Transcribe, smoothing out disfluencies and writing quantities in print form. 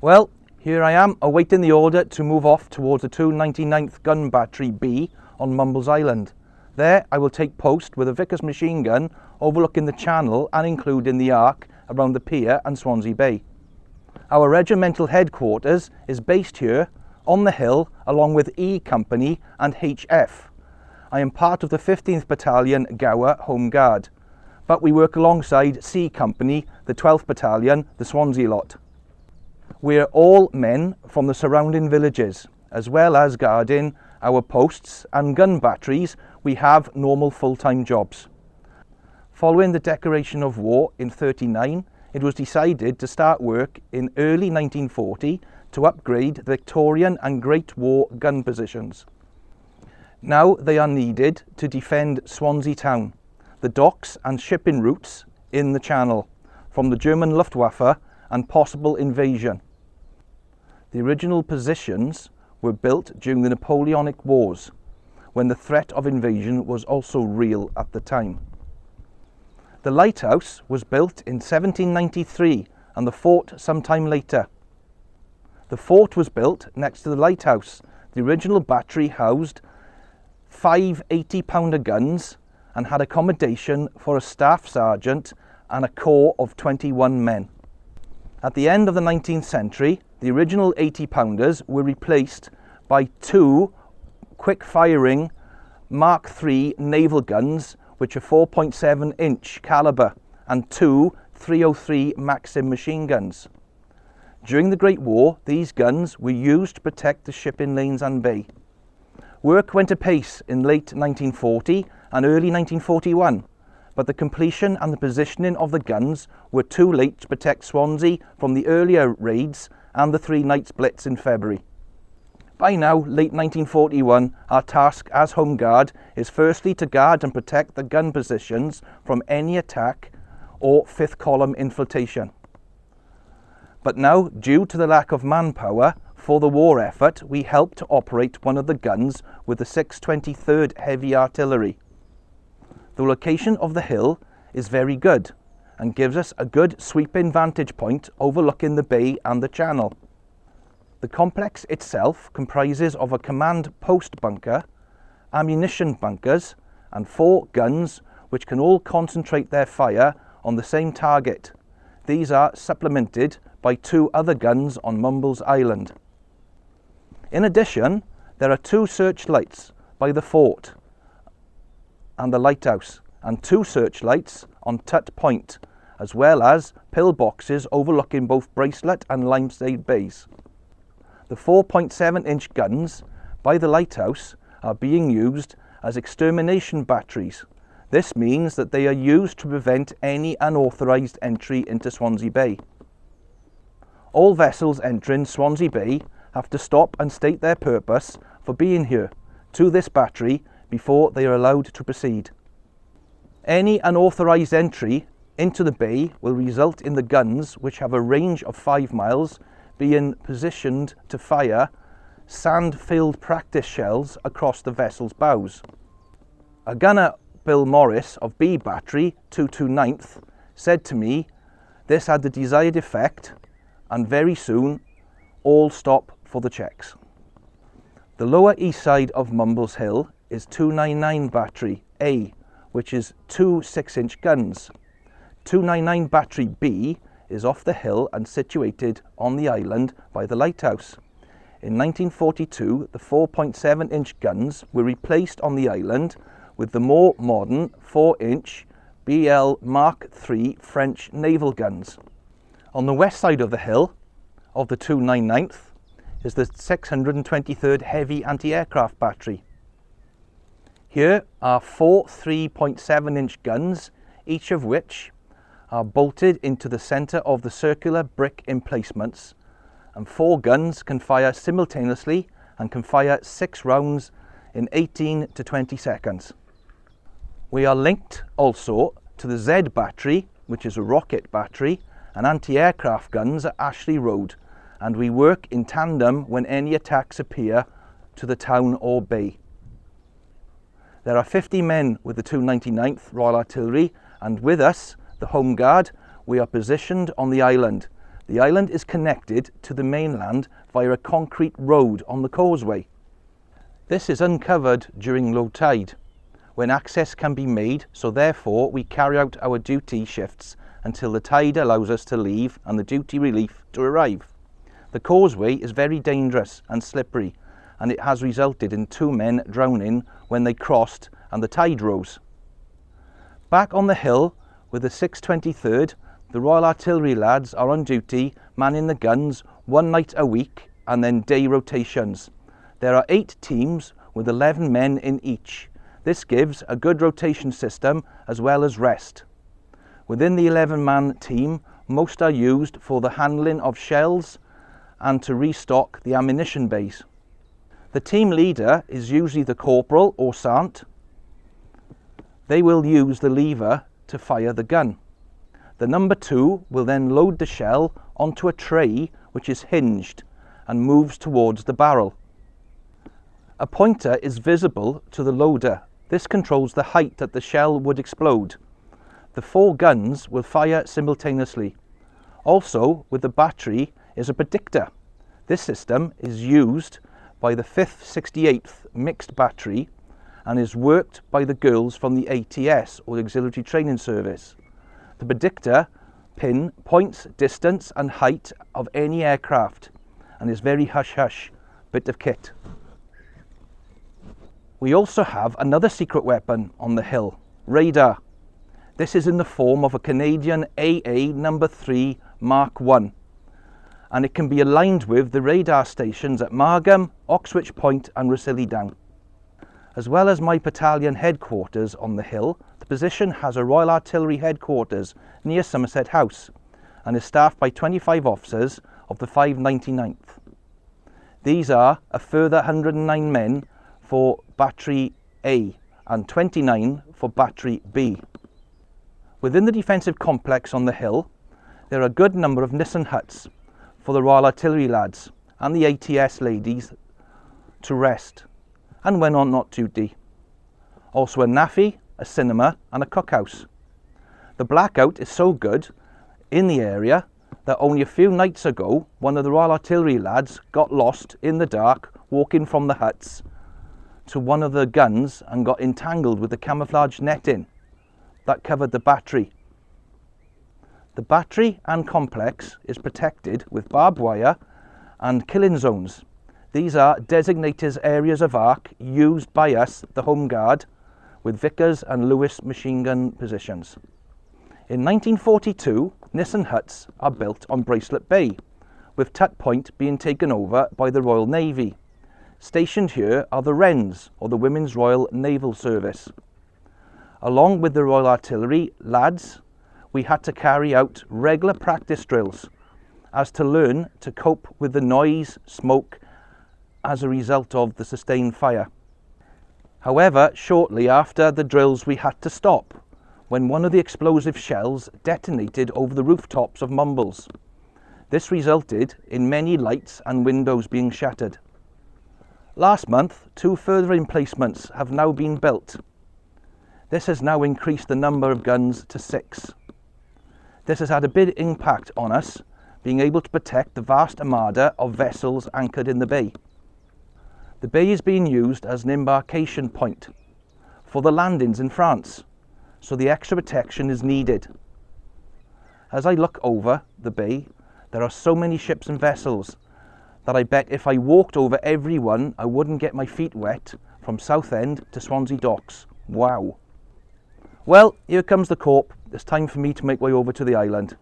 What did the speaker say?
Well, here I am awaiting the order to move off towards the 299th Gun Battery B on Mumbles Island. There I will take post with a Vickers machine gun overlooking the channel and including the arc around the pier and Swansea Bay. Our regimental headquarters is based here on the hill along with E Company and HF. I am part of the 15th Battalion Gower Home Guard, but we work alongside C Company, the 12th Battalion, the Swansea lot. We're all men from the surrounding villages, as well as guarding our posts and gun batteries. We have normal full-time jobs. Following the declaration of war in '39, it was decided to start work in early 1940 to upgrade the Victorian and Great War gun positions. Now they are needed to defend Swansea town, the docks and shipping routes in the channel from the German Luftwaffe and possible invasion. The original positions were built during the Napoleonic Wars, when the threat of invasion was also real at the time. The lighthouse was built in 1793 and the fort sometime later. The fort was built next to the lighthouse. The original battery housed 5 80-pounder guns and had accommodation for a staff sergeant and a corps of 21 men. At the end of the 19th century, the original 80-pounders were replaced by 2 quick-firing Mark III naval guns, which are 4.7-inch caliber, and 2 303 Maxim machine guns. During the Great War, these guns were used to protect the shipping lanes and bay. Work went apace in late 1940 and early 1941, but the completion and the positioning of the guns were too late to protect Swansea from the earlier raids and the 3 nights blitz in February. By now, late 1941, our task as Home Guard is firstly to guard and protect the gun positions from any attack or fifth column infiltration. But now, due to the lack of manpower for the war effort, we help to operate one of the guns with the 623rd Heavy Artillery. The location of the hill is very good and gives us a good sweeping vantage point overlooking the bay and the channel. The complex itself comprises of a command post bunker, ammunition bunkers and 4 guns which can all concentrate their fire on the same target. These are supplemented by 2 other guns on Mumbles Island. In addition, there are 2 searchlights by the fort and the lighthouse and 2 searchlights on Tut Point, as well as pillboxes overlooking both Bracelet and Limestone Bays. The 4.7-inch guns by the lighthouse are being used as extermination batteries. This means that they are used to prevent any unauthorised entry into Swansea Bay. All vessels entering Swansea Bay have to stop and state their purpose for being here to this battery before they are allowed to proceed. Any unauthorised entry into the bay will result in the guns, which have a range of 5 miles, being positioned to fire sand-filled practice shells across the vessel's bows. A gunner, Bill Morris of B Battery 229th, said to me this had the desired effect and very soon all stop for the checks. The lower east side of Mumbles Hill is 299 Battery A, which is 2 6-inch guns. 299 Battery B is off the hill and situated on the island by the lighthouse. In 1942, the 4.7-inch guns were replaced on the island with the more modern 4-inch BL Mark III French naval guns. On the west side of the hill of the 299th is the 623rd Heavy Anti-Aircraft Battery. Here are 4 3.7-inch guns, each of which are bolted into the centre of the circular brick emplacements, and 4 guns can fire simultaneously and can fire 6 rounds in 18 to 20 seconds. We are linked also to the Z Battery, which is a rocket battery, and anti-aircraft guns at Ashley Road, and we work in tandem when any attacks appear to the town or bay. There are 50 men with the 299th Royal Artillery, and with us, the Home Guard, we are positioned on the island, The island is connected to the mainland via a concrete road on the causeway. This is uncovered during low tide, when access can be made, so therefore we carry out our duty shifts until the tide allows us to leave and the duty relief to arrive. The causeway is very dangerous and slippery, and it has resulted in 2 men drowning when they crossed and the tide rose. Back on the hill with the 623rd, the Royal Artillery lads are on duty manning the guns 1 night a week and then day rotations. There are 8 teams with 11 men in each. This gives a good rotation system as well as rest. Within the 11-man team, most are used for the handling of shells and to restock the ammunition bays. The team leader is usually the corporal or sergeant. They will use the lever to fire the gun. The number 2 will then load the shell onto a tray which is hinged and moves towards the barrel. A pointer is visible to the loader. This controls the height that the shell would explode. The 4 guns will fire simultaneously. Also, with the battery is a predictor. This system is used by the 5th 68th mixed battery and is worked by the girls from the ATS or Auxiliary Training Service. The predictor pin points distance and height of any aircraft and is very hush-hush bit of kit. We also have another secret weapon on the hill, radar. This is in the form of a Canadian AA No. 3 Mark 1, and it can be aligned with the radar stations at Margam, Oxwich Point and Rosillidown. As well as my battalion headquarters on the hill, the position has a Royal Artillery headquarters near Somerset House and is staffed by 25 officers of the 599th. These are a further 109 men for Battery A and 29 for Battery B. Within the defensive complex on the hill, there are a good number of Nissen huts for the Royal Artillery lads and the ATS ladies to rest and when on not duty. Also a naffy, a cinema and a cookhouse. The blackout is so good in the area that only a few nights ago one of the Royal Artillery lads got lost in the dark walking from the huts to one of the guns and got entangled with the camouflage netting that covered the battery. The battery and complex is protected with barbed wire and killing zones. These are designated areas of arc used by us, the Home Guard, with Vickers and Lewis machine gun positions. In 1942, Nissen huts are built on Bracelet Bay, with Tut Point being taken over by the Royal Navy. Stationed here are the Wrens, or the Women's Royal Naval Service. Along with the Royal Artillery lads, we had to carry out regular practice drills as to learn to cope with the noise, smoke, as a result of the sustained fire. However, shortly after the drills we had to stop when one of the explosive shells detonated over the rooftops of Mumbles. This resulted in many lights and windows being shattered. Last month, 2 further emplacements have now been built. This has now increased the number of guns to 6. This has had a big impact on us, being able to protect the vast armada of vessels anchored in the bay. The bay is being used as an embarkation point for the landings in France, so the extra protection is needed. As I look over the bay, there are so many ships and vessels that I bet if I walked over every one, I wouldn't get my feet wet from Southend to Swansea Docks. Wow. Well, here comes the corp. It's time for me to make way over to the island.